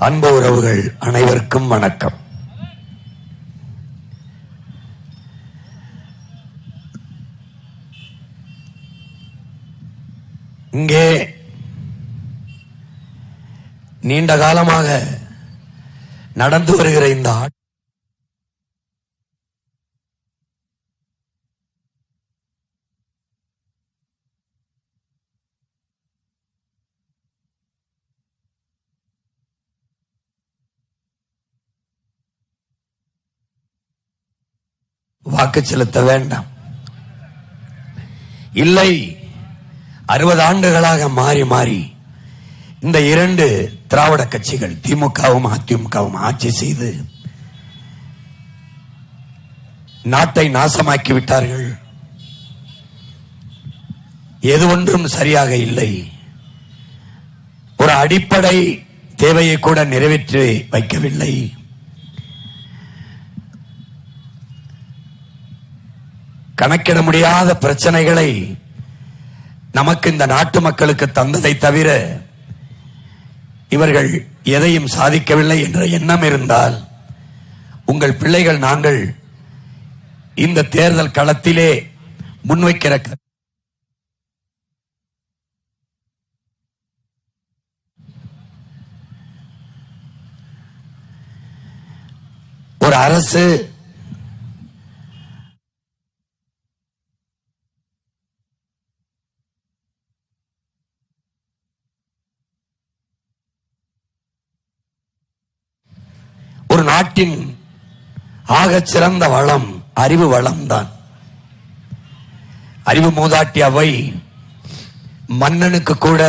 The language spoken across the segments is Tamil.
அன்பு உறவுகள் அனைவருக்கும் வணக்கம். இங்கே நீண்ட காலமாக நடந்து வருகிற இந்த வாக்கு செலுத்த வேண்டாம். இல்லை, 60 ஆண்டுகளாக மாறி மாறி இந்த 2 திராவிட கட்சிகள் திமுகவும் அதிமுகவும் ஆட்சி செய்து நாட்டை நாசமாக்கி விட்டார்கள். எது ஒன்றும் சரியாக இல்லை. ஒரு அடிப்படை தேவையை கூட நிறைவேற்றி வைக்கவில்லை. கணக்கிட முடியாத பிரச்சனைகளை நமக்கு இந்த நாட்டு மக்களுக்கு தந்ததை தவிர இவர்கள் எதையும் சாதிக்கவில்லை என்ற எண்ணம் இருந்தால் உங்கள் பிள்ளைகள் நாங்கள் இந்த தேர்தல் களத்திலே முன்வைக்கிற ஒரு அரசு ஒரு நாட்டின் ஆகச் சிறந்த வளம் அறிவு வளம்தான். அறிவு மூதாட்டி அவை மன்னனுக்கு கூட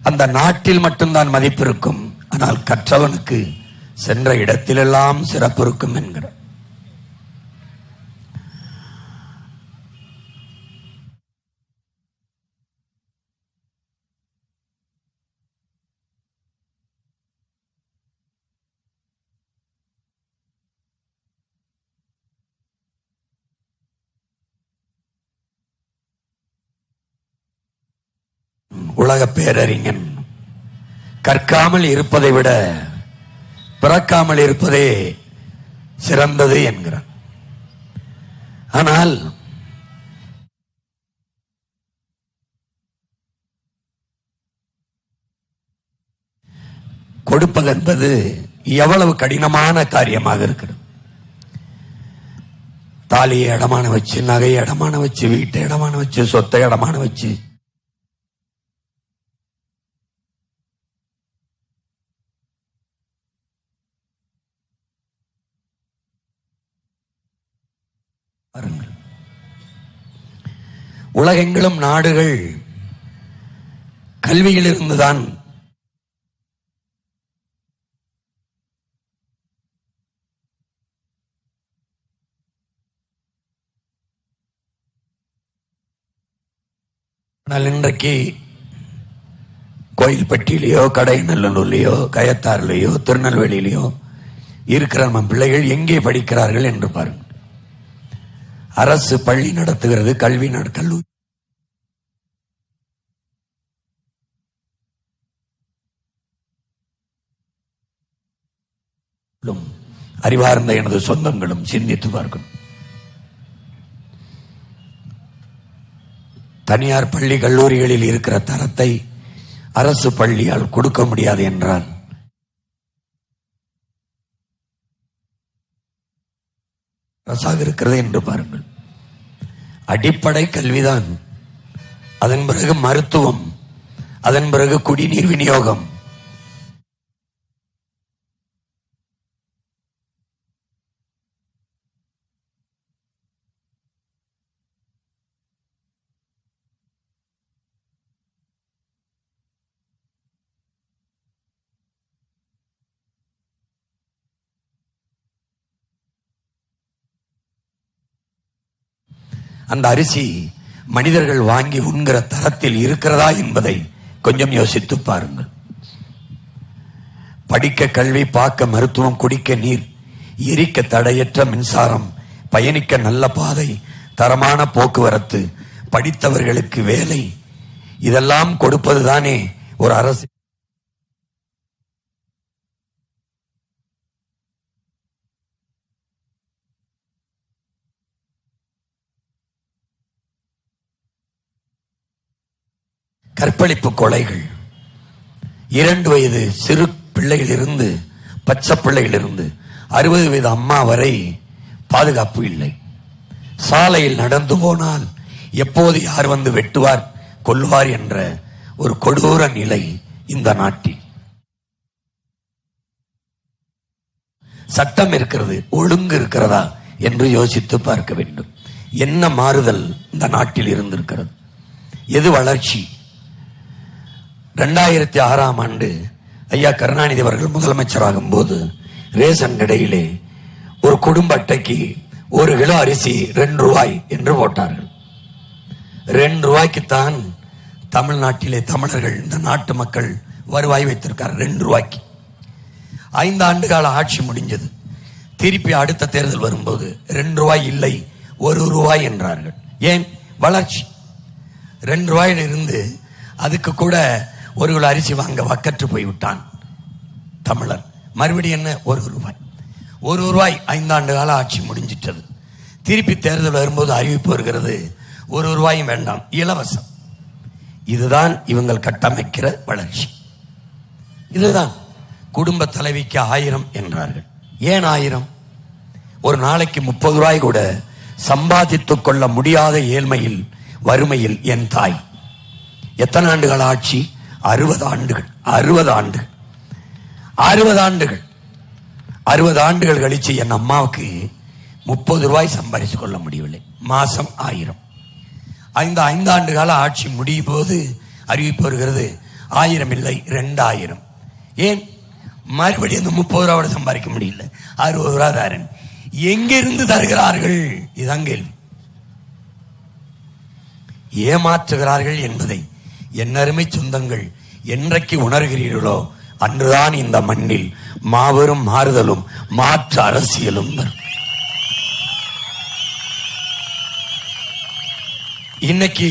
அந்த நாட்டில் மட்டும்தான் மதிப்பு இருக்கும், ஆனால் கற்றவனுக்கு சென்ற இடத்திலெல்லாம் சிறப்பு இருக்கும் என்கிறார். உலக பேரறிஞன் கற்காமல் இருப்பதை விட பிறக்காமல் இருப்பதே சிறந்தது என்கிறான். ஆனால் கொடுப்பது என்பது எவ்வளவு கடினமான காரியமாக இருக்கிறது. தாலியை அடமான வச்சு, நகையை அடமான வச்சு, வீட்டை அடமான வச்சு, சொத்தை அடமான வச்சு உலகெங்கிலும் நாடுகள் கல்வியில் இருந்துதான் ஆனால் இன்றைக்கு கோயில்பட்டியிலையோ கடைநல்லூர்லையோ கயத்தாறுலையோ திருநெல்வேலியிலையோ இருக்கிற நம்ம பிள்ளைகள் எங்கே படிக்கிறார்கள் என்று பாருங்கள். அரசு பள்ளி நடத்துகிறது, கல்லூரி அறிவார்ந்த எனது சொந்தங்களும் சிந்தித்து பார்க்கணும். தனியார் பள்ளி கல்லூரிகளில் இருக்கிற தரத்தை அரசு பள்ளியால் கொடுக்க முடியாது என்றால் அரசாக இருக்கிறது என்று பாருங்கள். அடிப்படை கல்விதான், அதன் பிறகு மருத்துவம், அதன் பிறகு குடிநீர் விநியோகம். அந்த அரிசி மனிதர்கள் வாங்கி உண்கிற தரத்தில் இருக்கிறதா என்பதை கொஞ்சம் யோசித்து பாருங்கள். படிக்க கல்வி, பார்க்க மருத்துவம், குடிக்க நீர், எரிக்க தடையற்ற மின்சாரம், பயணிக்க நல்ல பாதை, தரமான போக்குவரத்து, படித்தவர்களுக்கு வேலை, இதெல்லாம் கொடுப்பதுதானே ஒரு அரசு. கற்பழிப்பு கொலைகள், 2 வயது சிறு பிள்ளைகளிலிருந்து பச்சை பிள்ளைகளிலிருந்து 60 வயது அம்மா வரை பாதுகாப்பு இல்லை. சாலையில் நடந்து போனால் எப்போது யார் வந்து வெட்டுவார் கொல்லுவார் என்ற ஒரு கொடூர நிலை இந்த நாட்டில். சட்டம் இருக்கிறது, ஒழுங்கு இருக்கிறதா என்று யோசித்து பார்க்க வேண்டும். என்ன மாறுதல் இந்த நாட்டில் இருந்திருக்கிறது? எது வளர்ச்சி? 2006ஆம் ஆண்டு ஐயா கருணாநிதி அவர்கள் முதலமைச்சராகும் போது ரேஷன் கடையிலே ஒரு குடும்ப அட்டைக்கு 1 கிலோ அரிசி 2 ரூபாய் என்று போட்டார்கள். 2 ரூபாய்க்குத்தான் தமிழ்நாட்டிலே தமிழர்கள், இந்த நாட்டு மக்கள் வருவாய் வைத்திருக்கார். 2 ரூபாய்க்கு 5 ஆண்டு கால ஆட்சி முடிஞ்சது. திருப்பி அடுத்த தேர்தல் வரும்போது 2 ரூபாய் இல்லை 1 ரூபாய் என்றார்கள். ஏன்? வளர்ச்சி. 2 ரூபாயில் இருந்து அதுக்கு கூட 1 கிலோ அரிசி வாங்க வக்கற்று போய்விட்டான் தமிழர். மறுபடியும் என்ன? 1 ரூபாய். 1 ரூபாய் 5 ஆண்டு கால ஆட்சி முடிஞ்சிட்டது. திருப்பி தேர்தல் வரும்போது அறிவிப்பு வருகிறது, 1 ரூபாயும் வேண்டாம், இலவசம். இதுதான் இவங்கள் கட்டமைக்கிற வளர்ச்சி. இதுதான். குடும்ப தலைவிக்கு 1000 என்றார்கள். ஏன் 1000? ஒரு நாளைக்கு 30 ரூபாய் கூட சம்பாதித்துக் கொள்ள முடியாத ஏழ்மையில், வறுமையில் என் தாய். எத்தனை ஆண்டுகள் ஆட்சி? 60 ஆண்டுகள். 60 ஆண்டுகள் 60 ஆண்டுகள் 60 ஆண்டுகள் கழிச்சு என் அம்மாவுக்கு 30 ரூபாய் சம்பாதிச்சு கொள்ள முடியவில்லை. மாசம் 1000. 5 ஆண்டு கால ஆட்சி முடியும் போது அறிவிப்பு வருகிறது, 1000 இல்லை 2000. ஏன்? மறுபடியும் அந்த 30 ரூபாயோட சம்பாதிக்க முடியல, 60 ரூபாய் தாரன். எங்கிருந்து தருகிறார்கள்? இதுதான் கேள்வி. ஏமாற்றுகிறார்கள் என்பதை என் அருமை சொந்தங்கள் என்றைக்கு உணர்கிறீர்களோ அன்றுதான் இந்த மண்ணில் மாபெரும் மாறுதலும் மாற்று அரசியலும் வரும். இன்னைக்கு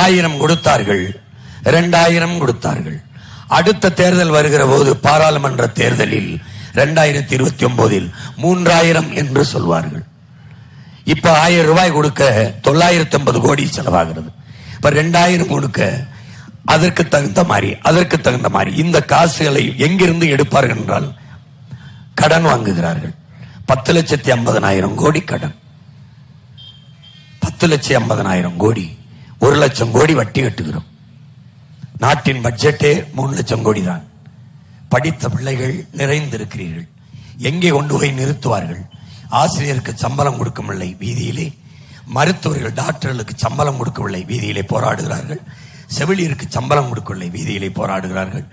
1000 கொடுத்தார்கள், 2000 கொடுத்தார்கள். அடுத்த தேர்தல் வருகிற போது பாராளுமன்ற தேர்தலில் 2029 3000 என்று சொல்வார்கள். இப்ப 1000 ரூபாய் கொடுக்க 950 கோடி செலவாகிறது. இப்ப 2000 கொடுக்க அதற்கு தகுந்த மாதிரி இந்த காசுகளை எங்கிருந்து எடுப்பார்கள் என்றால் கடன் வாங்குகிறார்கள். 10,50,000 கோடி கடன். 10,50,000 கோடி, 1 லட்சம் கோடி வட்டி கட்டுகிறோம். நாட்டின் பட்ஜெட்டே 3 லட்சம் கோடி தான். படித்த பிள்ளைகள் நிறைந்திருக்கிறீர்கள். எங்கே கொண்டு போய் நிறுத்துவார்கள்? ஆசிரியருக்கு சம்பளம் கொடுக்கவில்லை, வீதியிலே. மருத்துவர்கள், டாக்டர்களுக்கு சம்பளம் கொடுக்கவில்லை, வீதியிலே போராடுகிறார்கள். செவிலியருக்கு சம்பளம் கொடுக்கவில்லை, வீதியிலே போராடுகிறார்கள்.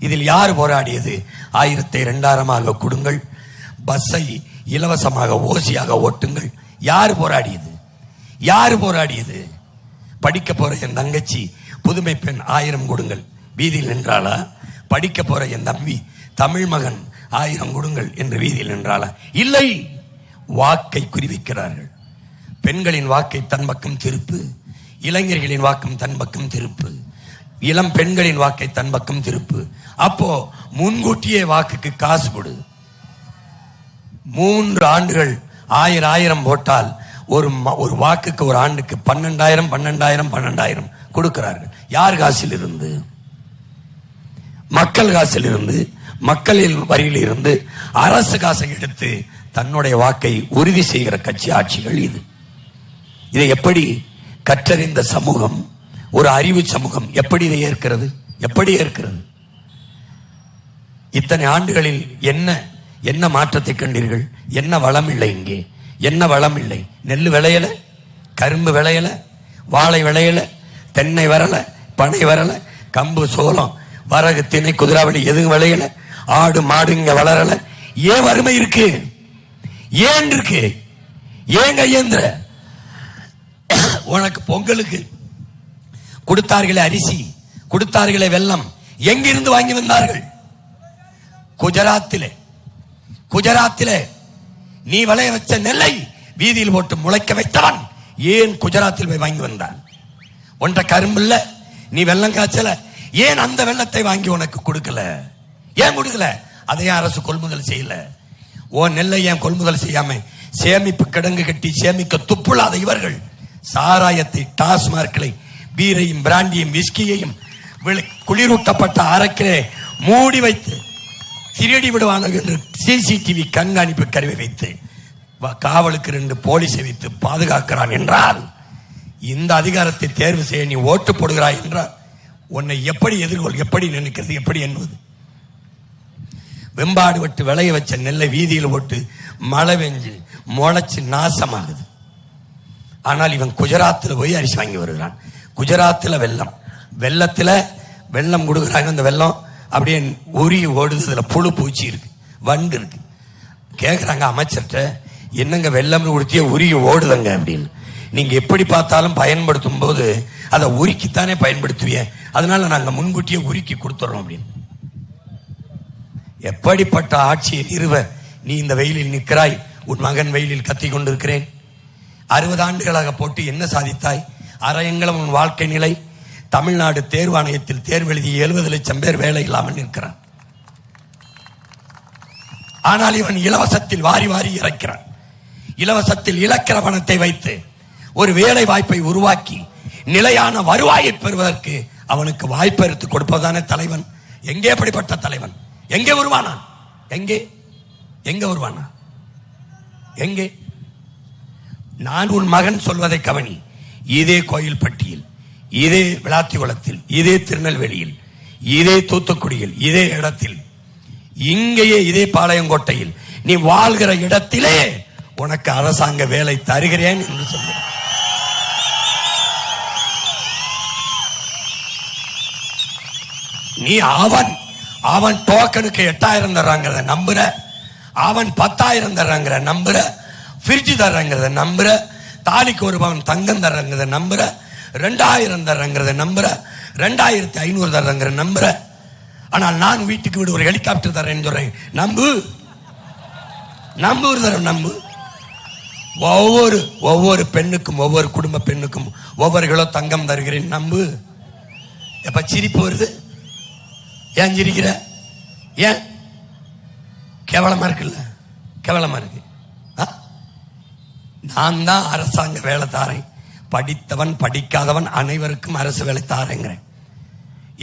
இதில் யார் போராடியது? 1000-2000 கொடுங்கள், பஸ்ஸை இலவசமாக ஓசியாக ஓட்டுங்கள். யார் போராடியது? யார் போராடியது? படிக்க போற என் தங்கச்சி புதுமை பெண் 1000 கொடுங்கள், வீதியில் நின்றாளா? படிக்க போற என் தம்பி தமிழ் மகன் 1000 கொடுங்கள் என்று வீதியில் நின்றாளா? இல்லை. வாக்கை குறிவிக்கிறார்கள். பெண்களின் வாக்கை தன் பக்கம் திருப்பு, இளைஞர்களின் வாக்கம் தன் பக்கம் திருப்பு, இளம் பெண்களின் வாக்கை தன் பக்கம் திருப்பு. அப்போ முன்கூட்டியே வாக்குக்கு காசு கொடு. 3 ஆண்டுகள் 1000 போட்டால் ஒரு வாக்குக்கு ஒரு ஆண்டுக்கு 12,000 கொடுக்கிறார்கள். யார் காசில் இருந்து? மக்கள் காசில் இருந்து, மக்களின் வரியில் இருந்து அரசு காசை எடுத்து தன்னுடைய வாக்கை உறுதி செய்கிற கட்சி ஆட்சிகள் இது. இதை எப்படி கற்றறிந்த சமூகம், ஒரு அறிவு சமூகம் எப்படி இதை ஏற்கிறது? எப்படி ஏற்கிறது? இத்தனை ஆண்டுகளில் என்ன மாற்றத்தை கண்டீர்கள்? என்ன வளம் இல்லை இங்கே? என்ன வளம் இல்லை? நெல் விளையல, கரும்பு விளையல, வாழை விளையல, தென்னை வரல, பனை வரல, கம்பு, சோளம், வரகு, திணை, குதிராவளி எதுவும் விளையல. ஆடு மாடு இங்க வளரல. ஏன் வறுமை இருக்கு? ஏன் இருக்கு? ஏன் கையேந்திர? உனக்கு பொங்கலுக்கு கொடுத்தார்களே அரிசி, கொடுத்தார்களே வெல்லம், எங்கிருந்து வாங்கி வந்தார்கள்? குஜராத்திலே நீ விளைய வச்ச நெல்லை வீதியில் போட்டு முளைக்க வைத்தவன் ஏன் குஜராத்தில் போய் வாங்கி வந்தான்? ஒன்ற கரும்பு இல்ல, நீ வெள்ளம் காய்ச்சல, ஏன் அந்த வெள்ளத்தை வாங்கி உனக்கு கொடுக்கல? ஏன் கொடுக்கல? அதையே அரசு கொள்முதல் செய்யல. ஓ நெல்லை ஏன் கொள்முதல் செய்யாம சேமிப்பு கிடங்கு கட்டி சேமிக்க துப்புள்ளாத இவர்கள் சாராயத்தை, டாஸ்மார்க்களை பீரையும் பிராண்டியும் விஸ்கியையும் குளிரூட்டப்பட்ட அறைக்கிலே மூடி வைத்து திருடி விடுவார்கள் என்று சிசிடிவி கண்காணிப்பு கருவி வைத்து காவலுக்கு 2 போலீஸை வைத்து பாதுகாக்கிறான் என்றால், இந்த அதிகாரத்தை தேர்வு செய்ய நீ ஓட்டு போடுகிறாய் என்றால் உன்னை எப்படி எதிர்கொள், எப்படி நினைக்கிறது, எப்படி எண்ணுவது? வெம்பாடு விட்டு விளைய வச்ச நெல்லை வீதியில் போட்டு மழை பெஞ்சு முளைச்சு நாசமாகுது. ஆனால் இவன் குஜராத்தில் போய் அரிசி வாங்கி வருகிறான். குஜராத்தில் வெள்ளத்தில் வெள்ளம் கொடுக்குறாங்க. அந்த வெள்ளம் அப்படியே உருகி ஓடுது. அதுல புழு பூச்சி இருக்கு, வண்டு இருக்கு. கேட்குறாங்க அமைச்சர்கிட்ட, என்னங்க வெள்ளம் கொடுத்தியே உருகி ஓடுதுங்க அப்படின்னு. நீங்க எப்படி பார்த்தாலும் பயன்படுத்தும் போது அதை உருக்கித்தானே பயன்படுத்துவிய, அதனால நாங்க முன்கூட்டியே உருக்கி கொடுத்துறோம் அப்படின்னு. எப்படிப்பட்ட ஆட்சியை நிறுவ நீ இந்த வெயிலில் நிற்கிறாய்? உன் மகன் வெயிலில் கத்திக் கொண்டிருக்கிறேன். 60 ஆண்டுகளாக போட்டு என்ன சாதித்தாய்? அரையங்களும் உன் வாழ்க்கை நிலை. தமிழ்நாடு தேர்வாணையத்தில் தேர்வு எழுதி 70 லட்சம் பேர் வேலை இல்லாமல் நிற்கிறான். ஆனால் இவன் இலவசத்தில் வாரி வாரி இறக்கிறான். இலவசத்தில் இழக்கிற பணத்தை வைத்து ஒரு வேலை வாய்ப்பை உருவாக்கி நிலையான வருவாயை பெறுவதற்கு அவனுக்கு வாய்ப்பு எடுத்து கொடுப்பதான தலைவன். எங்கே அப்படிப்பட்ட தலைவன்? எங்கே வருவானா? எங்கே வருவானா? எங்கே? நான் உன் மகன் சொல்வதை கவனி. இதே கோயில்பட்டியில், இதே விளாத்திகுளத்தில், இதே திருநெல்வேலியில், இதே தூத்துக்குடியில், இதே இடத்தில், இங்கேயே இதே பாளையங்கோட்டையில் நீ வாழ்கிற இடத்திலே உனக்கு அரசாங்க வேலை தருகிறேன் என்று சொல்கிறேன். நீ அவன் டோக்கனுக்கு 8000 தர்றாங்கிறத நம்புற, அவன் 10,000 தர்றாங்கிற நம்புற, பிரிட்ஜ் தர்றாங்கிறத நம்புற, தாலிக்கு ஒரு பவன் தங்கம் தர்றாங்கிறத நம்புற, 2000 தர்றாங்கிறத நம்புற, 2500 தர்றாங்கிற நம்புற. ஆனால் நான் வீட்டுக்கு விட ஒரு ஹெலிகாப்டர் தரேன்னு சொல்றேன். ஒரு தரம் நம்பு. ஒவ்வொரு பெண்ணுக்கும், ஒவ்வொரு குடும்ப பெண்ணுக்கும் ஒவ்வொரு கிலோ தங்கம் தருகிறேன் நம்பு. எப்ப சிரிப்பு வருது? ஏன் சிரிக்கிற? ஏன்? கேவலமா இருக்குல்ல? கேவலமா இருக்கு. நான் தான் அரசாங்க வேலை தாரேன். படித்தவன் படிக்காதவன் அனைவருக்கும் அரசு வேலை தாரேங்கிறேன்.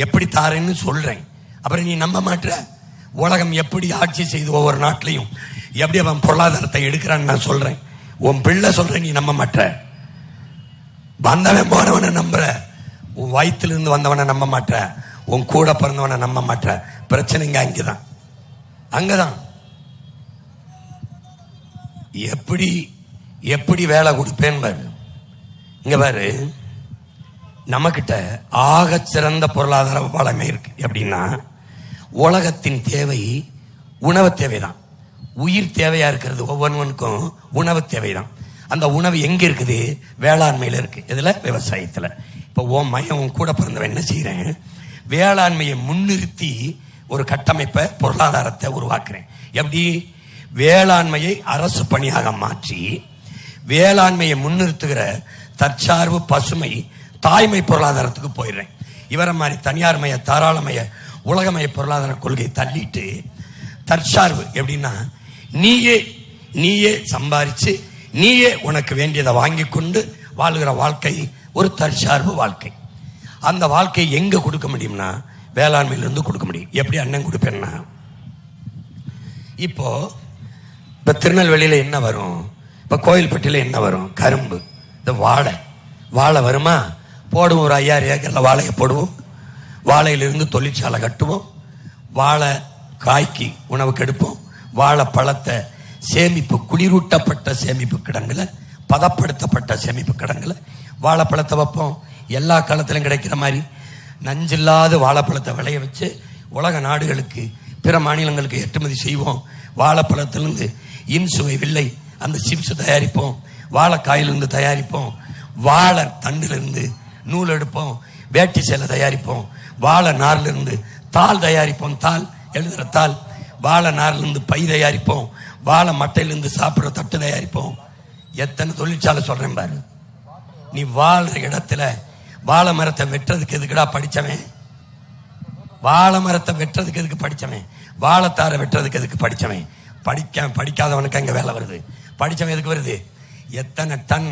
எப்படி தாரேன்னு சொல்றேன். அப்புறம் நீ நம்ப மாட்ட. உலகம் எப்படி ஆட்சி செய்து ஒவ்வொரு நாட்டிலையும் எப்படி அவன் பொருளாதாரத்தை எடுக்கிறான்னு நான் சொல்றேன். உன் பிள்ளை சொல்றேன், நீ நம்ப மாட்ட. வந்தவன் போனவனை நம்புற, உன் வயிற்றிலிருந்து வந்தவனை நம்ப மாட்ட, உன் கூட பிறந்தவனை நம்ப மாட்ட. பிரச்சனைங்க அங்கதான். எப்படி வேலை கொடுப்பேன் பாரு. இங்க பாரு, நம்ம கிட்ட ஆக சிறந்த பொருளாதார வளமை இருக்கு. எப்படின்னா, உலகத்தின் தேவை உணவு தேவைதான். உயிர் தேவையா இருக்கிறது ஒவ்வொன்றுக்கும் உணவு தேவைதான். அந்த உணவு எங்க இருக்குது? வேளாண்மையில இருக்கு. இதுல விவசாயத்துல. இப்ப உன் மையம், உன் கூட பிறந்தவன் என்ன செய்யறேன்? வேளாண்மையை முன்னிறுத்தி ஒரு கட்டமைப்பை, பொருளாதாரத்தை உருவாக்குறேன். எப்படி? வேளாண்மையை அரசு பணியாக மாற்றி வேளாண்மையை முன்னிறுத்துகிற தற்சார்பு, பசுமை, தாய்மை பொருளாதாரத்துக்கு போயிடுறேன். இவரை மாதிரி தனியார்மய, தாராளமய, உலகமய பொருளாதார கொள்கையை தள்ளிட்டு தற்சார்பு. எப்படின்னா, நீயே சம்பாரிச்சு நீயே உனக்கு வேண்டியதை வாங்கி கொண்டு வாழ்கிற வாழ்க்கை ஒரு தற்சார்பு வாழ்க்கை. அந்த வாழ்க்கையை எங்க கொடுக்க முடியும்னா வேளாண்மையிலிருந்து கொடுக்க முடியும். எப்படி அண்ணன் கொடுப்பேன்னா, இப்போ திருநெல்வேலியில என்ன வரும்? இப்ப கோயில்பட்டியில என்ன வரும்? கரும்பு. இந்த வாழை வருமா? போடுவோம். ஒரு 5000 ஏக்கர்ல வாழையை போடுவோம். வாழையிலிருந்து தொழிற்சாலை கட்டுவோம். வாழை காய்க்கு உணவுக்கு எடுப்போம். வாழைப்பழத்தை சேமிப்பு, குளிரூட்டப்பட்ட சேமிப்பு கிடங்குல, பதப்படுத்தப்பட்ட சேமிப்பு கிடங்குல வாழைப்பழத்தை வைப்போம். எல்லா காலத்திலும் கிடைக்கிற மாதிரி நஞ்சில்லாத வாழைப்பழத்தை விளைய வச்சு உலக நாடுகளுக்கு, பிற மாநிலங்களுக்கு ஏற்றுமதி செய்வோம். வாழைப்பழத்திலிருந்து இன்சுவை வில்லை அந்த சிப்ஸ் தயாரிப்போம். வாழைக்காயிலிருந்து தயாரிப்போம். வாழை தண்டிலிருந்து நூல் எடுப்போம். வேட்டி சேலை தயாரிப்போம். வாழை நார்லிருந்து தாள் தயாரிப்போம். தாள், எழுதுற தாள். வாழை நார்லிருந்து பை தயாரிப்போம். வாழை மட்டையிலிருந்து சாப்பிட்ற தட்டு தயாரிப்போம். எத்தனை தொழிற்சாலை சொல்றேன் பாரு. நீ வாழ்ற இடத்துல வாழை மரத்தை வெட்டுறதுக்கு எதுக்குடா படிச்சவன்? வாழை மரத்தை வெட்டுறதுக்கு எதுக்கு படிச்சவன்? வாழைத்தாரை வெட்டுறதுக்கு எதுக்கு படிச்சவன்? படிக்காதவனுக்கு அங்க வேலை வருது. படிச்சவன் எதுக்கு வருது? எத்தனை டன்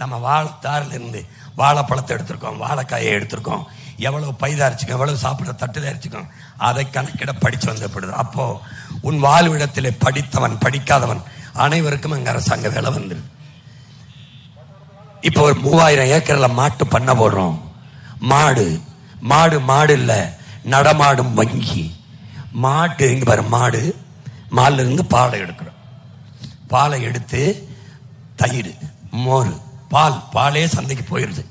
நம்ம வாழைத்தாரில் இருந்து வாழைப்பழத்தை எடுத்திருக்கோம், வாழைக்காயை எடுத்திருக்கோம், எவ்வளவு பைதாரிச்சுக்கோம், எவ்வளவு சாப்பிட்ற தட்டு தயாரிச்சுக்கோம், அதை கணக்கிட படிச்சு வந்தப்படுது. அப்போ உன் வாழ்விடத்திலே படித்தவன் படிக்காதவன் அனைவருக்கும் அங்க அரசாங்க வேலை வந்துரு. இப்போ ஒரு 3000 ஏக்கர்ல மாட்டு பண்ண போடுறோம். மாடு மாடு மாடு இல்ல, நடமாடும் வங்கி. மாட்டு இங்க பாரு, மாடு மாடுல இருந்து பாலை எடுக்கிறோம். பாலை எடுத்து தயிர், மோர், பால், பாலே சந்தைக்கு போயிடுது.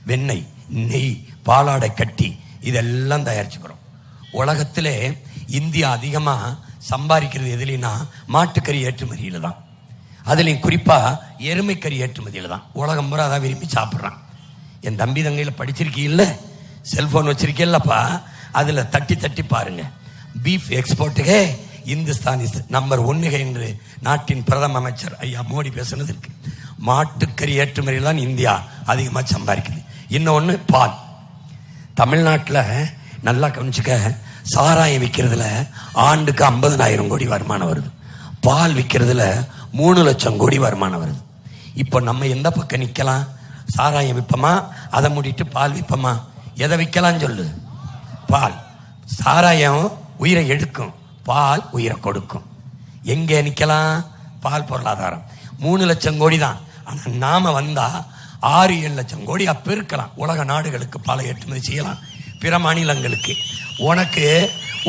வெண்ணெய், நெய், பாலாடை கட்டி இதெல்லாம் தயாரிச்சுக்கிறோம். உலகத்திலே இந்தியா அதிகமா சம்பாதிக்கிறது எதுலனா மாட்டுக்கறி ஏற்றுமதியில தான். அதுலயும் குறிப்பா எருமைக்கறி ஏற்றுமதியில தான். உலகம் பூரா அதான் விரும்பி சாப்பிட்றான். என் தம்பி தங்கையில படிச்சிருக்கீல்ல, செல்போன் வச்சிருக்கீல்லப்பா, அதுல தட்டி தட்டி பாருங்க. பீஃப் எக்ஸ்போர்ட்டுகே இந்துஸ்தான் இஸ் நம்பர் 1 என்று நாட்டின் பிரதம அமைச்சர் ஐயா மோடி பேசுனது இருக்கு. மாட்டுக்கறி ஏற்றுமதியில் தான் இந்தியா அதிகமா சம்பாதிக்குது. இன்னொன்னு பால். தமிழ்நாட்டில் நல்லா கவனிச்சுக்க, சாராயம் விற்கிறதுல ஆண்டுக்கு 50,000 கோடி வருமானம் வருது. பால் விற்கிறதுல 3 லட்சம் கோடி வருமானம் வருது. இப்போ நம்ம எந்த பக்கம் நிக்கலாம்? சாராயம் விற்பமா, அதை மூடிட்டு பால் விற்பமா? எதை விற்கலாம் சொல்லு? பால். சாராயம் உயிரை எடுக்கும், பால் உயிரை கொடுக்கும். எங்க நிக்கலாம்? பால் பொருளாதாரம் 3 லட்சம் கோடி தான். ஆனா நாம வந்தா 6-7 லட்சம் கோடி பெருக்கலாம். உலக நாடுகளுக்கு பாலை ஏற்றுமதி செய்யலாம், பிற மாநிலங்களுக்கு.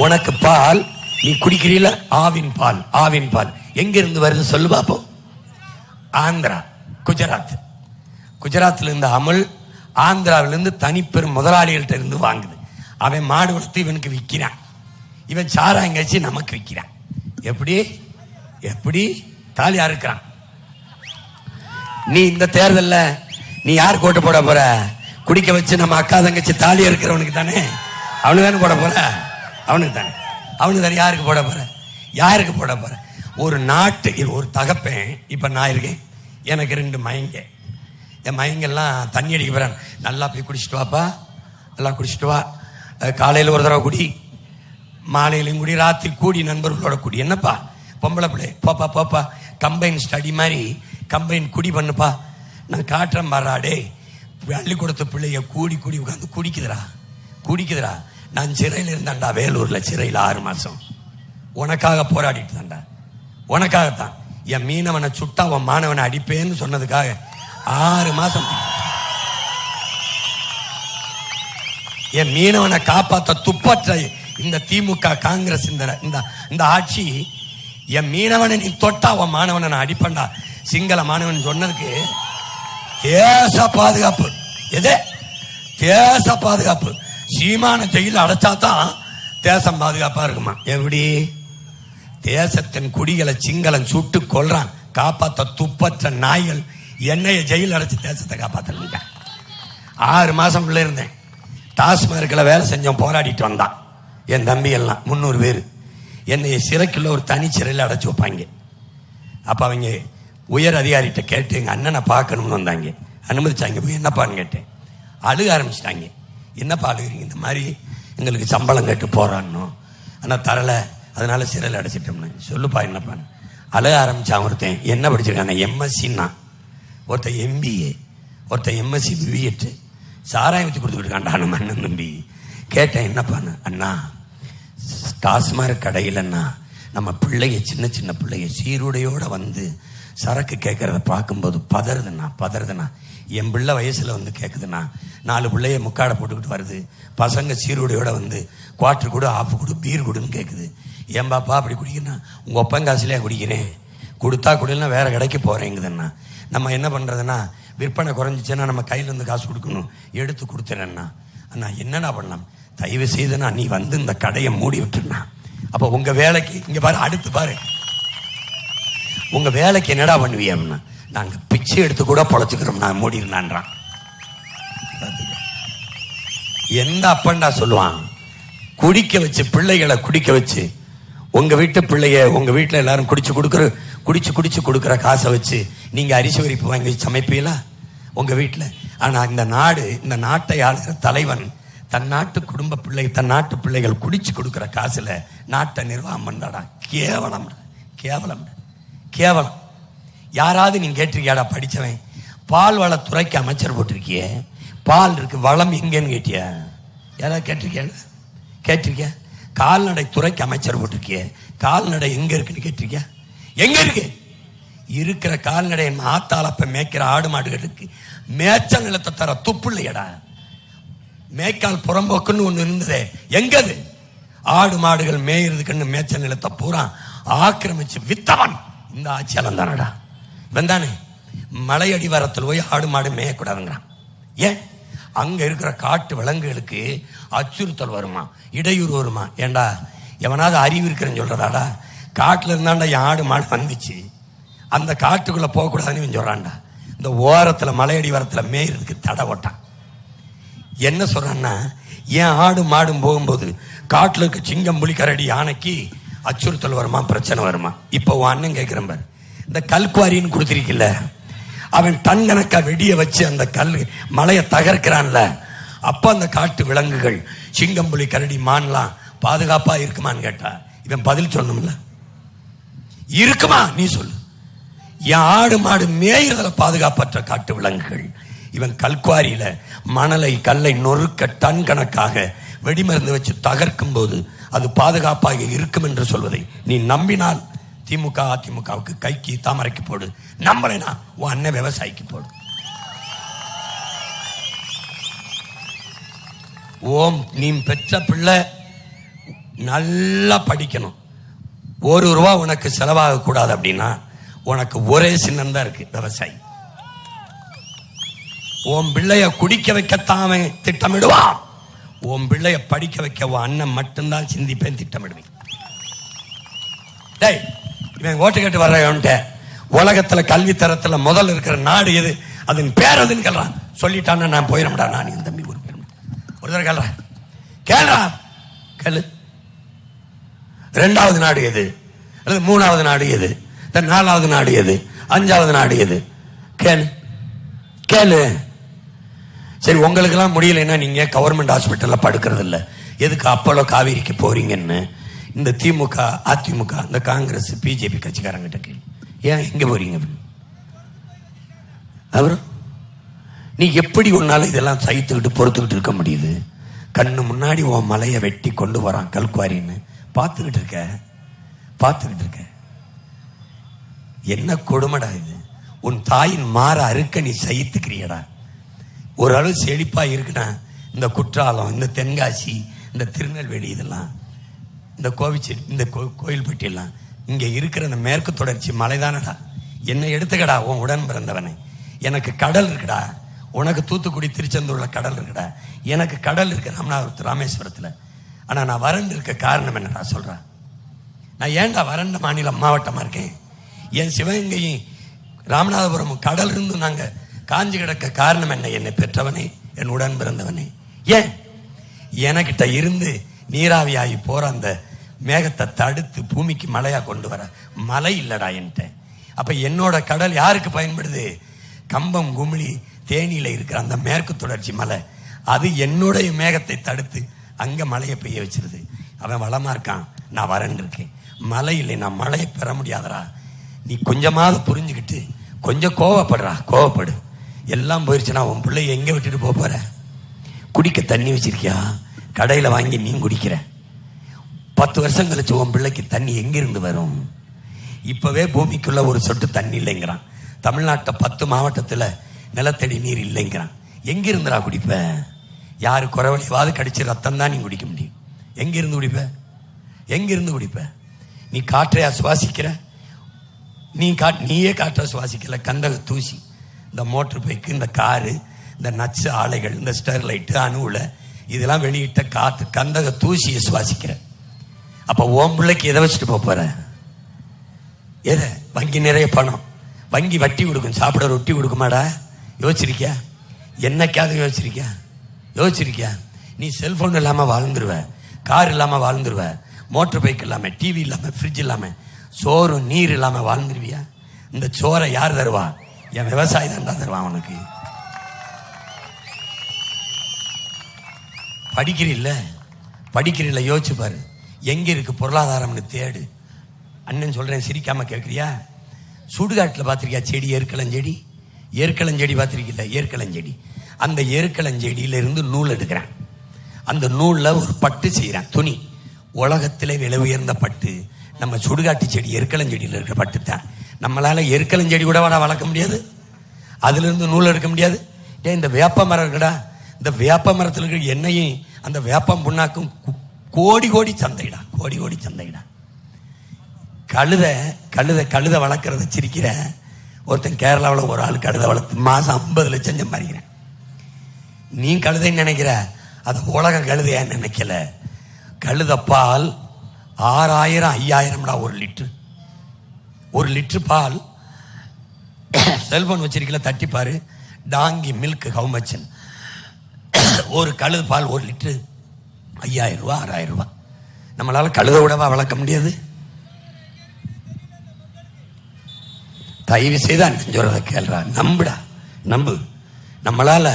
உனக்கு பால் நீ குடிக்கிறீல, ஆவின் பால். ஆவின் பால் எங்க இருந்து வருது சொல்லு பாப்போம்? ஆந்திரா, குஜராத். குஜராத்ல இருந்து அமுல், ஆந்திராவிலிருந்து தனிப்பெரும் முதலாளிகள்கிட்ட இருந்து வாங்குது. அவன் மாடு வளர்த்து இவனுக்கு விற்கிறான், இவன் சாராயம் கழிச்சு நமக்கு விற்கிறான். எப்படி எப்படி தாலியா இருக்கிறான். நீ இந்த தேர்தல்ல நீ யார் கோட்டு போட போற? குடிக்க வச்சு நம்ம அக்கா தங்கச்சி தாலியா இருக்கிறவனுக்கு தானே, அவனு தானே போட போற? அவனுக்கு தானே, அவனுக்கு தானே. யாருக்கு போட போற? யாருக்கு போட போற? ஒரு நாட்டு ஒரு தகப்பேன். இப்ப நான் இருக்கேன், எனக்கு 2 மயங்க. என் மயங்கெல்லாம் தண்ணி அடிக்க போறேன். நல்லா போய் குடிச்சிட்டு வாப்பா, நல்லா குடிச்சிட்டு வா. காலையில் ஒரு தடவை குடி, மாலையிலையும் குடி, ராத்திரி கூடி, நண்பர்களோட குடி. என்னப்பா பொம்பளை பிள்ளை, போப்பா போப்பா, கம்பைன் ஸ்டடி மாதிரி கம்பைன் குடி பண்ணுப்பா. நான் காட்டுறேன் பாராடே, பள்ளிக்கூடத்து பிள்ளைய கூடி கூடி உட்காந்து குடிக்குதுடா. நான் சிறையில் இருந்தாண்டா, வேலூர்ல சிறையில் 6 மாசம். உனக்காக போராடிட்டு தான்டா, உனக்காகத்தான். என் மீனவனை சுட்டா அவன் மாணவனை அடிப்பேன்னு சொன்னதுக்காக 6 மாசம். என் மீனவனை காப்பாற்ற துப்பற்ற இந்த திமுக காங்கிரஸ் இந்த ஆட்சி, என் மீனவனை நீ தொட்டா அவன் மாணவனை நான் அடிப்பண்டா சிங்கள மாணவன் சொன்னதுக்கு தேச பாதுகாப்பு. எது தேச பாதுகாப்பு? சீமான ஜெயில அடைச்சாதான் தேசம் பாதுகாப்பா இருக்குமா? எப்படி? தேசத்தின் குடிகளை சிங்களம் சுட்டு கொல்றான், காப்பாற்ற துப்பற்ற நாய்கள் என்னைய ஜெயில் அடைச்சு தேசத்தை காப்பாற்ற 6 மாசம் உள்ள இருந்தேன். டாஸ்மார்க்கில் வேலை செஞ்சோம், போராடிட்டு வந்தான் என் தம்பி எல்லாம் 300 பேர். என்னைய சிறைக்குள்ள ஒரு தனி சிறையில் அடைச்சு வைப்பாங்க. அப்ப அவங்க உயர் அதிகாரிகிட்ட கேட்டு எங்க அண்ணனை பார்க்கணும்னு வந்தாங்க, அனுமதிச்சாங்க. போய் என்னப்பான்னு கேட்டேன். அழுக ஆரம்பிச்சிட்டாங்க. என்னப்பா அழுகிறீங்க? இந்த மாதிரி எங்களுக்கு சம்பளம் கேட்டு போறான்னு, ஆனால் தரல, அதனால சிறையில் அடைச்சிட்டோம்னு. சொல்லுப்பா என்னப்பான்னு. அழுக ஆரம்பிச்சான். ஒருத்தன் என்ன படிச்சிருக்காங்க, எம்எஸ்சின்னா, ஒருத்தன் MBA, ஒருத்தன் MSc BEd. சாராயம் வச்சு கொடுத்துக்கிட்டு இருக்காண்டா நம்ம அண்ணன் தம்பி. கேட்டேன் என்னப்பான்னு. அண்ணா, டாஸ்மார்க் கடையிலன்னா நம்ம பிள்ளைய சின்ன பிள்ளைய சீருடையோட வந்து சரக்கு கேட்கறத பார்க்கும்போது பதறுதுண்ணா. என் பிள்ளை வயசுல வந்து கேட்குதுண்ணா, 4 பிள்ளைய முக்காடை போட்டுக்கிட்டு வருது, பசங்க சீருடையோட வந்து குவார்டர் கொடு, ஆஃப் கொடு, பீர் கொடுன்னு கேட்குது. ஏன் பாப்பா அப்படி குடிக்கிறேன்னா, உங்க ஒப்பங்காசுலேயே குடிக்கிறேன், கொடுத்தா குடிலாம் வேற கடைக்கு போறேங்குதுண்ணா. நம்ம என்ன பண்றதுன்னா, விற்பனை குறைஞ்சிச்சுன்னா நம்ம கையில இருந்து காசு கொடுக்கணும், எடுத்து கொடுத்துறேன்னா. அண்ணா என்னடா பண்ணலாம், தயவு செய்துனா நீ வந்து இந்த கடையை மூடி விட்டுருண்ணா. அப்ப உங்க வேலைக்கு இங்க பாரு, அடுத்து பாரு, உங்க வேலைக்கு என்னடா பண்ணுவீங்க அப்படின்னா, நாங்க பிச்சை எடுத்து கூட பொழைச்சுக்கிறோம், நான் மூடிடுனான்றான். எந்த அப்பண்டா சொல்லுவான்? குடிக்க வச்சு பிள்ளைகளை குடிக்க வச்சு, உங்க வீட்டு பிள்ளைய உங்க வீட்டுல எல்லாரும் குடிச்சு கொடுக்குற காசை வச்சு நீங்க அரிசி வரிப்பு வாங்கி சமைப்பீங்களா உங்க வீட்டுல? ஆனா இந்த நாட்டை ஆளுகிற தலைவன் தன் நாட்டு குடும்ப தன் நாட்டு பிள்ளைகள் குடிச்சு கொடுக்கிற காசுல நாட்டை நிர்வாகம் பண்ணாடா. கேவலம் கேவலம் கேவலம். யாராவது நீங்க கேட்டிருக்கியாடா, படிச்சவன் பால் வளத்துறைக்கு அமைச்சர் போட்டிருக்கிய, பால் இருக்கு, வளம் எங்கன்னு கேட்டியா? யாராவது கேட்டிருக்கியா? கால்நடை துறைக்கு அமைச்சர் போட்டிருக்கிய, கால்நடை எங்க இருக்குன்னு கேட்டிருக்கியா? எங்க இருக்கு? இருக்கிற கால்நடை ஆத்தாளப்ப மேய்க்கிற ஆடு மாடுகளுக்கு மேய்ச்சல் நிலத்தை தர துப்பு இல்லையடா. மேய்க்கால் புறம்போக்குன்னு ஒண்ணு இருந்ததே, எங்கது? ஆடு மாடுகள் மேய்றதுக்குன்னு மேய்ச்சல் நிலத்தை பூரா ஆக்கிரமிச்சு வித்தவன் இந்த ஆட்சியாளன் தானடா. இவன் தானே மலையடி வாரத்தில் போய் ஆடு மாடு மேயக்கூடாதுங்கிறான். ஏன்? அங்க இருக்கிற காட்டு விலங்குகளுக்கு அச்சுறுத்தல் வருமா, இடையூறு வருமா? ஏண்டா எவனாவது அறிவு இருக்கிறேன்னு சொல்றதாடா? காட்டுல இருந்தாண்டா என் ஆடு மாடு வந்துச்சு, அந்த காட்டுக்குள்ள போகக்கூடாதுன்னு சொல்றான்டா. இந்த ஓரத்துல மலையடி வாரத்துல மேயறதுக்கு தடை போட்டான். என்ன சொல்றான்னா, என் ஆடு மாடும் போகும்போது காட்டுல இருக்க சிங்கம் புலி கரடி யானைக்கு அச்சுறுத்தல் வருமா, பிரச்சனை வருமா? இப்ப உன் அண்ணன் கேட்கிறேன் பாரு, இந்த கல்குவாரின்னு கொடுத்திருக்கல, அவன் டன் கணக்கா வெடிய வச்சு அந்த கல் மலையை தகர்க்கிறான்ல, அப்ப அந்த காட்டு விலங்குகள் சிங்கம் புலி கரடி மான்லாம் பாதுகாப்பா இருக்குமான்னு கேட்டா இவன் பதில் சொல்லணும்ல. இருக்குமா? நீ சொல்லு. என் ஆடு மாடு மேய்றதுல பாதுகாப்பற்ற காட்டு விலங்குகள் இவன் கல்குவாரியில மணலை கல்லை நொறுக்க டன் கணக்காக வெடிமருந்து வச்சு தகர்க்கும் போது அது பாதுகாப்பாக இருக்கும் என்று சொல்வதை நீ நம்பினால் திமுக அதிமுகவுக்கு கைக்கு தாமரைக்கு போடு, நம்பலைனா உன் அண்ணன் விவசாயிக்கு போடு. ஓம் நீ பெற்ற பிள்ளை நல்லா படிக்கணும், ₹1 உனக்கு செலவாக கூடாது அப்படின்னா உனக்கு ஒரே சின்னம் தான் இருக்கு, விவசாயி. உன் பிள்ளைய குடிக்க வைக்கத்தான் திட்டமிடுவான், உன் பிள்ளைய படிக்க வைக்க உன் அண்ணன் மட்டும்தான் சிந்திப்பேன் திட்டமிடுவேன். டேய், இவன் ஓட்டு கேட்டு வர்றவன்ட்ட உலகத்துல கல்வி தரத்துல முதல் இருக்கிற நாடு எது, அதன் பேர் எதுன்னு கேள்றான். சொல்லிட்டான்னா நான் போயிடமுடா, நான் என் தம்பி ஒரு பேர் ஒரு தடவை கேள்றேன், கேள்றா கேளு. 2வது நாடு எது, அல்லது 3வது நாடு எது, 4வது நாடு எது, 5வது நாடு எது, கேளு கேளு. சரி, உங்களுக்கு எல்லாம் முடியலைன்னா நீங்க கவர்மெண்ட் ஹாஸ்பிட்டல்ல படுக்கிறது இல்ல, எதுக்கு அப்போலோ காவேரிக்கு போறீங்கன்னு இந்த திமுக அதிமுக இந்த காங்கிரஸ் பிஜேபி கட்சிக்காரங்கிட்ட கேள்வி. ஏன் எங்க போறீங்க? அப்புறம் நீ எப்படி உன்னால இதெல்லாம் சகித்துக்கிட்டு பொறுத்துக்கிட்டு இருக்க முடியுது? கண்ணு முன்னாடி உன் மலையை வெட்டி கொண்டு வரான் கல்குவாரின்னு பார்த்துக்கிட்டு இருக்க. என்ன கொடுமைடா இது? உன் தாயின் மாற அறுக்க நீ சகித்துக்கிறியடா. ஒரு அளவு செழிப்பா இருக்குன்னா இந்த குற்றாலம், இந்த தென்காசி, இந்த திருநெல்வேலி, இதெல்லாம் இந்த கோவிச்சேரி, இந்த கோயில்பட்டி எல்லாம் இங்க இருக்கிற இந்த மேற்கு தொடர்ச்சி மலைதானடா. என்னை எடுத்துக்கடா, உன் உடன் பிறந்தவனை. எனக்கு கடல் இருக்குடா, உனக்கு தூத்துக்குடி திருச்செந்தூர்ல கடல் இருக்குடா, எனக்கு கடல் இருக்கு ராமநாதபுரத்து ராமேஸ்வரத்துல. ஆனா நான் வறண்டு இருக்க காரணம் என்னடா சொல்றேன்? நான் ஏன்டா வறண்ட மாநிலம் மாவட்டமா இருக்கேன்? என் சிவகங்கையும் ராமநாதபுரம் கடல் இருந்து நாங்க காஞ்சி கிடக்க காரணம் என்ன? என்னை பெற்றவனே, என் உடன் பிறந்தவனே. ஏன் எனக்கிட்ட இருந்து நீராவியாகி போற அந்த மேகத்தை தடுத்து பூமிக்கு மழையா கொண்டு வர மழை இல்லடா என்கிட்ட. அப்ப என்னோட கடல் யாருக்கு பயன்படுது? கம்பம், குமிழி, தேனியில இருக்கிற அந்த மேற்கு தொடர்ச்சி மலை, அது என்னுடைய மேகத்தை தடுத்து அங்க மழையை பெய்ய வச்சிருது. அவன் வளமா இருக்கான், நான் வறண்டு இருக்கேன். மழை இல்லை, நான் மழையை பெற முடியாதரா. நீ கொஞ்சமாவது புரிஞ்சுக்கிட்டு கொஞ்சம் கோவப்படு. எல்லாம் போயிருச்சுன்னா உன் பிள்ளைய எங்க விட்டுட்டு போற? குடிக்க தண்ணி வச்சிருக்கியா? கடையில வாங்கி நீ குடிக்கிற. 10 வருஷம் கழிச்சு உன் பிள்ளைக்கு தண்ணி எங்கிருந்து வரும்? இப்பவே பூமிக்குள்ள ஒரு சொட்டு தண்ணி இல்லைங்கிறான். தமிழ்நாட்டை 10 மாவட்டத்துல நிலத்தடி நீர் இல்லைங்கிறான். எங்கிருந்துடா குடிப்ப? யாரு குறவழியாவது கடிச்சு ரத்தம் தான் நீ குடிக்க முடியும். எங்கிருந்து குடிப்ப? நீ காற்றையா சுவாசிக்கிற? நீயே காற்றை சுவாசிக்கல. கந்தக தூசி, இந்த மோட்டர் பைக்கு, இந்த காரு, இந்த நச்சு ஆலைகள், இந்த ஸ்டெர்லைட், அணுவுல இதெல்லாம் வெளியிட்ட காத்து கந்தக தூசியை சுவாசிக்கிற. அப்ப ஓம் பிள்ளைக்கு எதை வச்சுட்டு போற? எதை? வங்கி நிறைய பணம், வங்கி வட்டி கொடுக்கும், சாப்பிட ரொட்டி கொடுக்குமாடா? யோசிச்சிருக்கியா? என்னைக்காவது யோசிச்சிருக்கியா? நீ செல்போன் இல்லாம வாழ்ந்துருவ, கார் இல்லாம வாழ்ந்துருவ, மோட்டர் பைக் இல்லாம, டிவி இல்லாம, ஃப்ரிட்ஜ் இல்லாம, சோறு நீர் இல்லாம வாழ்ந்துருவியா? இந்த சோறை யார் தருவா? என் விவசாயி தான் தருவான் உனக்கு. படிக்கிறீல்ல, யோசிச்சு பாரு. எங்க இருக்கு பொருளாதாரம்னு தேடு. அண்ணன் சொல்றேன், சிரிக்காம கேட்கறியா? சுடுகாட்டுல பாத்திருக்கியா செடி, எருக்கலாம் செடி? ஏற்களஞ்செடி பார்த்திருக்கீங்களா? ஏற்களஞ்செடி. அந்த ஏற்களஞ்செடியிலிருந்து நூல் எடுக்கிறேன். அந்த நூல்ல ஒரு பட்டு செய்யறேன், துணி. உலகத்திலே விலை உயர்ந்த பட்டு நம்ம சுடுகாட்டு செடி எருக்களஞ்செடியில் இருக்கிற பட்டு தான். நம்மளால எருக்களஞ்செடி கூட வளர்க்க முடியாது, அதுல இருந்து நூல் எடுக்க முடியாது. ஏன் இந்த வேப்ப மரம் இருக்குடா, இந்த வேப்ப மரத்தில் இருக்கிற எண்ணெயும் அந்த வேப்பம் புண்ணாக்கும் கோடி கோடி சந்தைடா, கோடி கோடி சந்தைடா. கழுத வளர்க்கறத சிரிக்கிற ஒருத்தன் கேரளாவில் ஒரு ஆள் கழுதை வளர்த்து மாசம் 50 லட்சம் சம்பாதிக்கிறேன். நீ கழுதைன்னு நினைக்கிற, அது உலக கழுதையான்னு நினைக்கல. கழுத பால் 6000 5000 ஒரு லிட்டரு. ஒரு லிட்டரு பால். செல்போன் வச்சிருக்கல, தட்டிப்பாரு. Donkey milk how much? ஒரு கழுது பால் 1 லிட்டரு 5000 ரூபா 6000 ரூபா. நம்மளால கழுத விடவா வளர்க்க முடியாது? தயவு செய்து அஞ்சு கேள்றா, நம்புடா, நம்பு. நம்மளால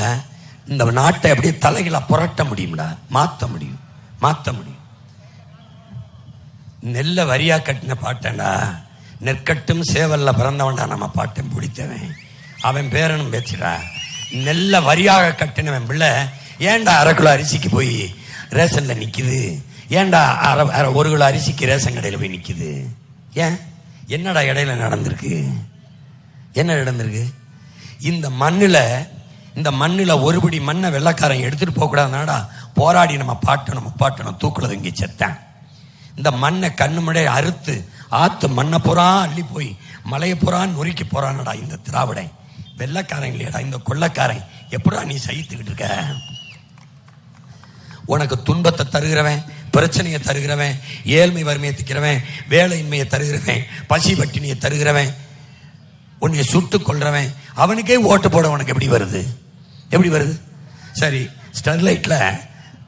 இந்த நாட்டை அப்படியே தலைகளை புரட்ட முடியும்டா, மாத்த முடியும். நெல்ல வரியா கட்டின பாட்டண்டா, நெற்கட்டும் சேவல்ல பிறந்தவன்டா நம்ம பாட்டன் பிடித்தவன். அவன் பேரனும் பேச்சுடா. நெல்ல வரியாக கட்டினவன் பிள்ளை ஏன்டா 1/2 கிலோ அரிசிக்கு போய் ரேஷன்ல நிக்குது? ஏன்டா 1 கிலோ அரிசிக்கு ரேஷன் கடையில் போய் நிக்குது? ஏன்? என்னடா இடையில நடந்திருக்கு? என்ன நடந்திருக்கு? இந்த மண்ணுல ஒருபடி மண்ணை வெள்ளக்காரன் எடுத்துட்டு போக கூடாதுனாடா போராடி நம்ம பாட்டணும் தூக்குறது இங்கே செத்தான். இந்த மண்ணை கண்ணு முடைய அறுத்து ஆத்து மண்ணை புறா அள்ளி போய் மலையை புறா நொறுக்கி போறானடா இந்த திராவிடன். வெள்ளக்காரன் இல்லையடா, இந்த கொள்ளக்காரன். எப்படா நீ சகித்துக்கிட்டு இருக்க? உனக்கு துன்பத்தை தருகிறவன், பிரச்சனையை தருகிறவன், ஏழ்மை வறுமையை திக்கிறவன், வேலையின்மையை தருகிறவன், பசி பட்டினியை தருகிறவன், உன்னை சுட்டு கொள்றவன், அவனுக்கே ஓட்டு போட உனக்கு எப்படி வருது? சரி, ஸ்டெர்லைட்ல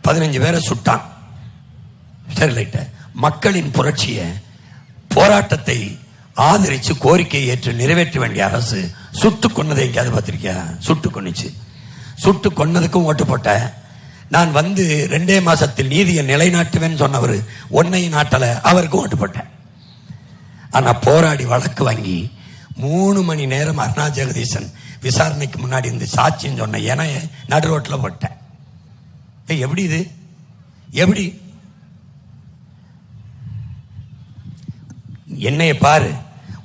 15 பேரை சுட்டான். ஸ்டெர்லைட்ட மக்களின் புரட்சிய போராட்டத்தை ஆதரிச்சு கோரிக்கையை ஏற்று நிறைவேற்ற வேண்டிய அரசு சுட்டு கொன்னதை எங்கேயாவது பார்த்திருக்கியா? சுட்டு கொன்னதுக்கும் ஓட்டு போட்ட. நான் 2 மாசத்தில் நீதியை நிலைநாட்டுவேன் சொன்னவர் ஒன்னையும் நாட்டல, அவருக்கும் ஓட்டு போட்டேன். ஆனா போராடி வழக்கு வாங்கி 3 மணி நேரம் அருணா ஜெகதீசன் விசாரணைக்கு முன்னாடி இருந்து சாட்சின்னு சொன்ன என நடு ரோட்டில் போட்டேன். எப்படி இது? எப்படி? என்னைய பாரு,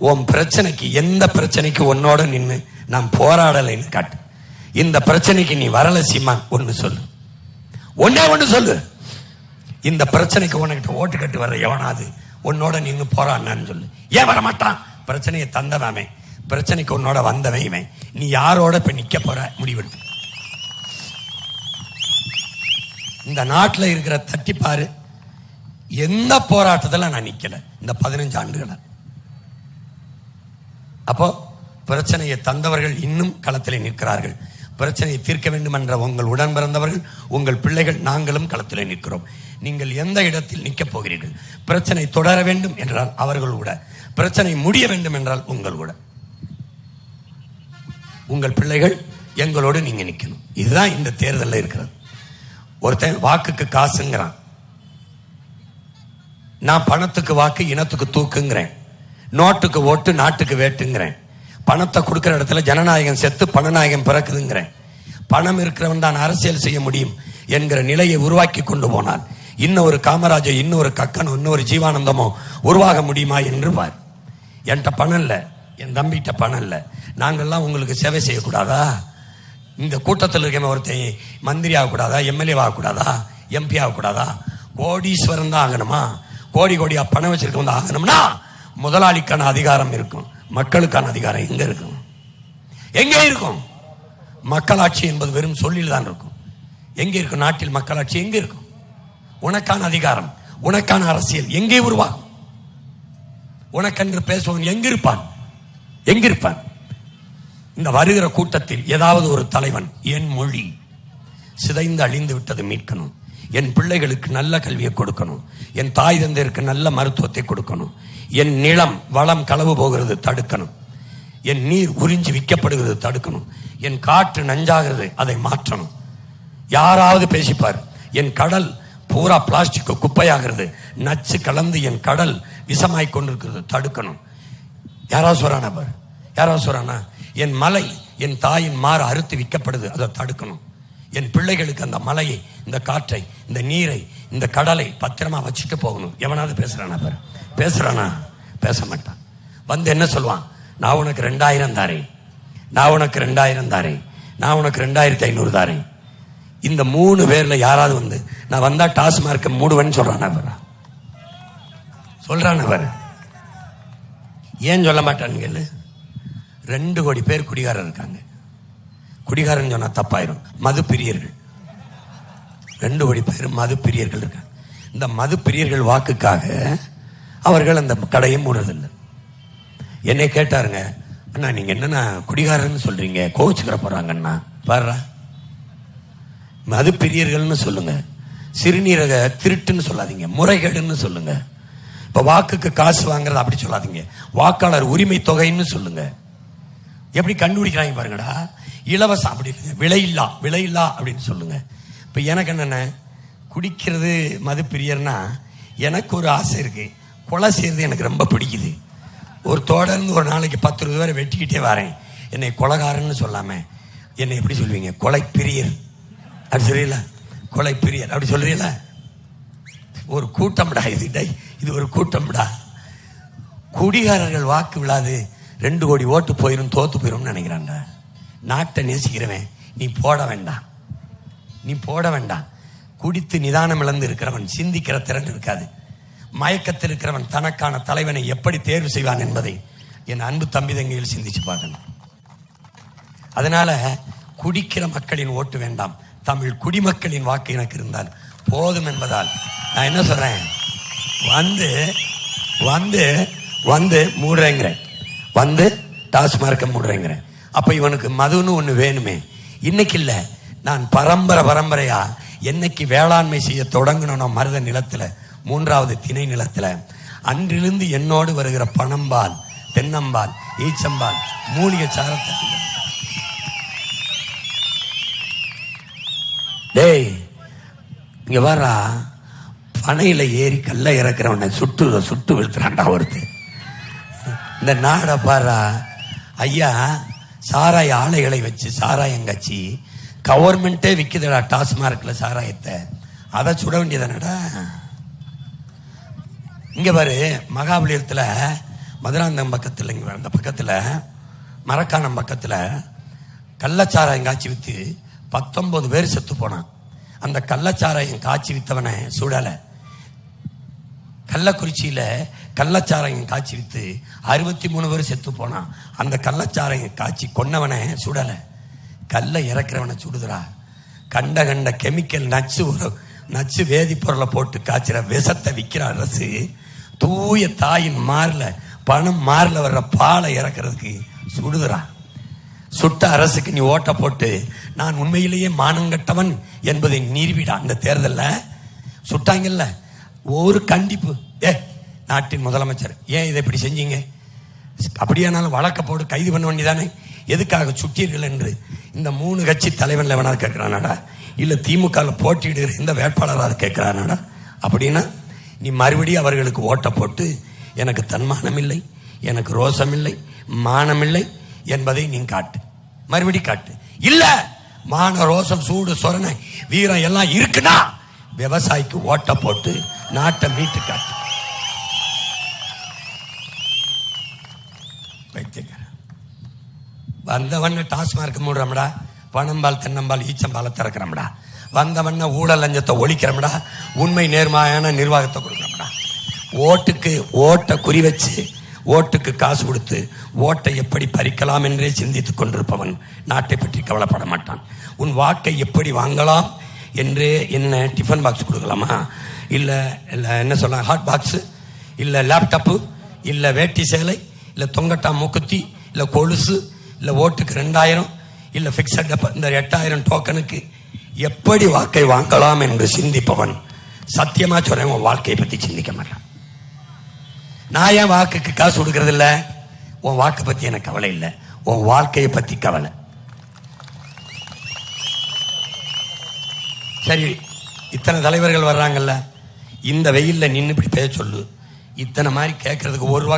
உன் பிரச்சனைக்கு, எந்த பிரச்சனைக்கு உன்னோட நின்று நான் போராடலைன்னு காட்டு. இந்த பிரச்சனைக்கு நீ வரல சீமான், ஒன்னு சொல்லு. இந்த பிரச்சனைக்கு உனக்கிட்ட ஓட்டு கட்டு வர எவனாது உன்னோட நின்று போராடினான்னு சொல்லு. ஏன் வரமாட்டான்? பிரச்சனையை தந்தவன், பிரச்சனைக்கு உன்னோட வந்தவன் இவன். நீ யாரோட இப்ப நிக்க போற முடிவெடு. இந்த நாட்டில் இருக்கிற தட்டிப்பாரு, எந்த போராட்டத்தில் நான் நிக்கல இந்த 15 ஆண்டுகள். அப்போ பிரச்சனையை தந்தவர்கள் இன்னும் களத்தில் நிற்கிறார்கள். பிரச்சனையை தீர்க்க வேண்டும் என்ற உங்கள் உடன் பிறந்தவர்கள், உங்கள் பிள்ளைகள், நாங்களும் களத்தில் நிற்கிறோம். நீங்கள் எந்த இடத்தில் நிற்கப் போகிறீர்கள்? பிரச்சனை தொடர வேண்டும் என்றால் அவர்கள் கூட, பிரச்சனை முடிய வேண்டும் என்றால் உங்கள் கூட, உங்கள் பிள்ளைகள் எங்களோடு நீங்க நிக்கணும். இதுதான் இந்த தேர்தலில் இருக்கிறது. ஒருத்தன் வாக்குக்கு காசுங்கிறான், நான் பணத்துக்கு வாக்கு இனத்துக்கு தூக்குங்கிறேன், நோட்டுக்கு ஓட்டு நாட்டுக்கு வேட்டுங்கிறேன், பணத்தை கொடுக்கிற இடத்துல ஜனநாயகம் செத்து பணநாயகம் பிறக்குதுங்கிறேன். பணம் இருக்கிறவன் தான் அரசியல் செய்ய முடியும் என்கிற நிலையை உருவாக்கி கொண்டு போனால் இன்னொரு காமராஜர், இன்னொரு கக்கனோ, இன்னொரு ஜீவானந்தமோ உருவாக முடியுமா என்று பார். என்கிட்ட பணம் இல்லை, என் தம்பிகிட்ட பணம் இல்லை, நாங்கள்லாம் உங்களுக்கு சேவை செய்யக்கூடாதா? இந்த கூட்டத்தில் இருக்க ஒருத்தன் மந்திரி ஆகக்கூடாதா? எம்எல்ஏ ஆகக்கூடாதா? எம்பி ஆகக்கூடாதா? கோடீஸ்வரன் தான் ஆகணுமா? கோடியா பணம் வச்சிருக்கவன் தான் ஆகணும்னா முதலாளிக்கான அதிகாரம் இருக்கும், மக்களுக்கான அதிகாரம் எங்க இருக்கும்? எங்கே இருக்கும்? மக்களாட்சி என்பது வெறும் சொல்லில் தான் இருக்கும். எங்கே இருக்கும் நாட்டில் மக்களாட்சி? எங்க இருக்கும்? உனக்கான அதிகாரம், உனக்கான அரசியல் எங்கே உருவாகும்? உனக்கென்று பேசுவன் எங்கிருப்பான்? இந்த வருகிற கூட்டத்தில் ஏதாவது ஒரு தலைவன், என் மொழி சிதைந்து அழிந்து விட்டது மீட்கணும், என் பிள்ளைகளுக்கு நல்ல கல்வியை கொடுக்கணும், என் தாய் தந்தையருக்கு நல்ல மருத்துவத்தை கொடுக்கணும், என் நிலம் வளம் களவு போகிறது தடுக்கணும், என் நீர் உறிஞ்சி விற்கப்படுகிறது தடுக்கணும், என் காற்று நஞ்சாகிறது அதை மாற்றணும். யாராவது பேசிப்பார், என் கடல் பூரா பிளாஸ்டிக் குப்பையாகிறது, நச்சு கலந்து என் கடல் விஷமாய் கொண்டிருக்கிறது தடுக்கணும். யாராவது சொல்றானா? என் மலை என் தாயின் மாறு அறுத்து விற்கப்படுது, அதை தடுக்கணும். என் பிள்ளைகளுக்கு அந்த மலையை, இந்த காற்றை, இந்த நீரை, இந்த கடலை பத்திரமா வச்சுட்டு போகணும். எவனாவது பேசுறானா? பேசுறானா? பேச மாட்டான். வந்து என்ன சொல்லுவான்? நான் உனக்கு 2000 தாரேன், நான் உனக்கு 2000 தாரேன், நான் உனக்கு 2500 தாரேன். இந்த 3 பேர்ல யாராவது வந்து நான் வந்தா டாஸ்மார்க்க மூடுவேன்னு சொல்றானா? சொல்றான் அவர். ஏன் சொல்ல மாட்டான்னு 2 கோடி பேர் குடிகாரர் இருக்காங்க. குடிகாரன் சொன்னா தப்பாயிரும். மது பிரியர்கள் 2 கோடி பேர் மது பிரியர்கள் இருக்காங்க. இந்த மது பிரியர்கள் வாக்குக்காக அவர்கள் அந்த கடையை மூடுறதில்லை. என்னை கேட்டாருங்க, அண்ணா நீங்க என்னன்னா குடிகாரன்னு சொல்றீங்க, கோவிச்சுக்கிற போறாங்கண்ணா. பாரு, மது பிரியர்கள்னு சொல்லுங்க, சிறுநீரக திருட்டுன்னு சொல்லாதீங்க, முறைகேடுன்னு சொல்லுங்க. இப்ப வாக்குக்கு காசு வாங்குறது அப்படி சொல்லாதீங்க, வாக்காளர் உரிமை தொகைன்னு சொல்லுங்க. எப்படி கண்டுபிடிக்கிறாங்க பாருங்கடா. இலவசம் அப்படி இல்லைங்க, விலையில்லா அப்படின்னு சொல்லுங்க. இப்ப எனக்கு என்னென்ன, குடிக்கிறது மது பிரியர்னா எனக்கு ஒரு ஆசை இருக்கு, கொலை செய்யறது எனக்கு ரொம்ப பிடிக்குது. ஒரு தொடர்ந்து ஒரு நாளைக்கு 10-20 பேரை வெட்டிக்கிட்டே வரேன். என்னை கொலைகாரன்னு சொல்லாம என்னை எப்படி சொல்லுவீங்க? கொலை பிரியர் அப்படி சொல்றீங்கள? கொலை பிரியர் அப்படி சொல்றீங்கள? ஒரு கூட்டம்டா இது ஒரு கூட்டம்டா. குடிகாரர்கள் வாக்கு விழாது 2 கோடி ஓட்டு போயிரும், தோத்து போயிரும் நினைக்கிறான்டா. நாட்டை நேசிக்கிறவன் நீ போட வேண்டாம், நீ போட வேண்டாம். குடித்து நிதானம் இழந்து இருக்கிறவன் சிந்திக்கிற திறன் இருக்காது. மயக்கத்தில் இருக்கிறவன் தனக்கான தலைவனை எப்படி தேர்வு செய்வான் என்பதை என் அன்பு தம்பி தங்கையில் சிந்திச்சு பார்க்கணும். அதனால குடிக்கிற மக்களின் ஓட்டு வேண்டாம், தமிழ் குடிமக்களின் வாக்கு எனக்கு இருந்தால் போதும் என்பதால் நான் என்ன சொல்றேன், வந்து வந்து வந்து மூடுறேங்கிறேன், வந்து டாஸ்மார்க்க மூடுறேங்கிறேன். அப்ப இவனுக்கு மதுன்னு ஒண்ணு வேணுமே. இன்னைக்கு இல்ல, நான் பரம்பரையா என்னைக்கு வேளாண்மை செய்ய தொடங்கணும் மருத நிலத்துல, 3வது திணை நிலத்துல, அன்றிலிருந்து என்னோடு வருகிற பனம்பால், தென்னம்பால், ஈச்சம்பால், மூலிகை சாரத்தை டேய் இங்க வர்றா, பனையில ஏறி கல்ல இறக்குறவனை சுட்டு விழுத்துறான்டா ஒருத்தர். இந்த நாட பாரா ஐயா, சாராய ஆலைகளை வச்சு சாராயம் காட்சி கவர்மெண்டே விக்குதுடா டாஸ்மார்க்ல சாராயத்தை, அதை சுட வேண்டியதானடா. இங்க பாரு, மகாபலிபுரத்துல மதுராந்தகம் பக்கத்துல, இங்க அந்த பக்கத்துல மரக்காணம் பக்கத்துல கள்ளச்சாராயம் காய்ச்சி வித்து 19 பேர் செத்து போனான். அந்த கள்ளச்சாராயம் காய்ச்சி வித்தவனை சுடலை. கள்ளக்குறிச்சியில கள்ளச்சாராயம் காய்ச்சி வித்து 63 பேர் செத்து போனான். அந்த கள்ளச்சாராயம் காய்ச்சி கொன்னவனை சுடலை, கல்ல இறக்குறவனை சுடுதுரா. கண்ட கெமிக்கல் நச்சு வேதிப்பொருளை போட்டு காய்ச்சிற விஷத்தை விற்கிற அரசு தூய தாயின் மார்ல, பணம் மார்ல வர்ற பாலை இறக்குறதுக்கு சுடுதுரா. சுட்ட அரசுக்கு நீ ஓட்ட போட்டு நான் உண்மையிலேயே மானங்கட்டவன் என்பதை நிரூபிடா. அந்த தேர்தலில் சுட்டாங்கல்ல, ஒரு கண்டிப்பு, நாட்டின் முதலமைச்சர் ஏன் இதை இப்படி செஞ்சீங்க, அப்படியானாலும் வழக்க போட்டு கைது பண்ண வேண்டியதானே, எதுக்காக சுட்டீர்கள் என்று இந்த 3 கட்சி தலைவன்ல எவனாவது கேட்கிறானாடா? இல்ல திமுக போட்டியிடுகிற இந்த வேட்பாளராக கேட்கிறானாடா? அப்படின்னா நீ மறுபடியும் அவர்களுக்கு ஓட்ட போட்டு எனக்கு தன்மானம் இல்லை, எனக்கு ரோசம் இல்லை, மானம் இல்லை என்பதை நீ காட்டு, மறுபடி காட்டு. இல்ல மான ரோசம் சூடு சொரணை வீரம் எல்லாம் இருக்குன்னா விவசாயிக்கு ஓட்ட போட்டு நாட்டை மீட்டு காட்டு. வந்தவண்ண டாஸ்மார்க் மூடுறோம்டா, பனம்பால் தென்னம்பால் ஈச்சம்பாலை திறக்கிறோம்டா, வந்தவண்ண ஊழல் லஞ்சத்தை ஒழிக்கிறோம்டா, உண்மை நேர்மையான நிர்வாகத்தை கொடுக்கிறோம்டா. ஓட்டை குறி வச்சு ஓட்டுக்கு காசு கொடுத்து ஓட்டை எப்படி பறிக்கலாம் என்றே சிந்தித்துக் கொண்டிருப்பவன் நாட்டை பற்றி கவலைப்பட மாட்டான். உன் வாக்கை எப்படி வாங்கலாம் என்றே, என்ன டிஃபன் பாக்ஸ் கொடுக்கலாமா, இல்ல என்ன சொல்ல ஹாட் பாக்ஸ், இல்ல லேப்டாப்பு, இல்ல வேட்டி சேலை, இல்ல தொங்கட்டா மூக்குத்தி, இல்ல கொலுசு, இல்ல ஓட்டுக்கு 2000, இல்ல பிக்சட் இந்த 8000 டோக்கனுக்கு எப்படி வாக்கை வாங்கலாம் என்று சிந்திப்பவன் சத்தியமா சொல்றேன் உன் வாழ்க்கையை பத்தி சிந்திக்க மாட்டான். நான் ஏன் வாக்குக்கு காசு கொடுக்கறது இல்ல, உன் வாக்கு பத்தி எனக்கு கவலை இல்லை, உன் வாழ்க்கையை பத்தி கவலை. சரி, இத்தனை தலைவர்கள் வர்றாங்கல்ல, இந்த வெயில்ல நின்று இப்படி பேச சொல்லு, இத்தனை மாதிரி கேட்கறதுக்கு 1 ரூபா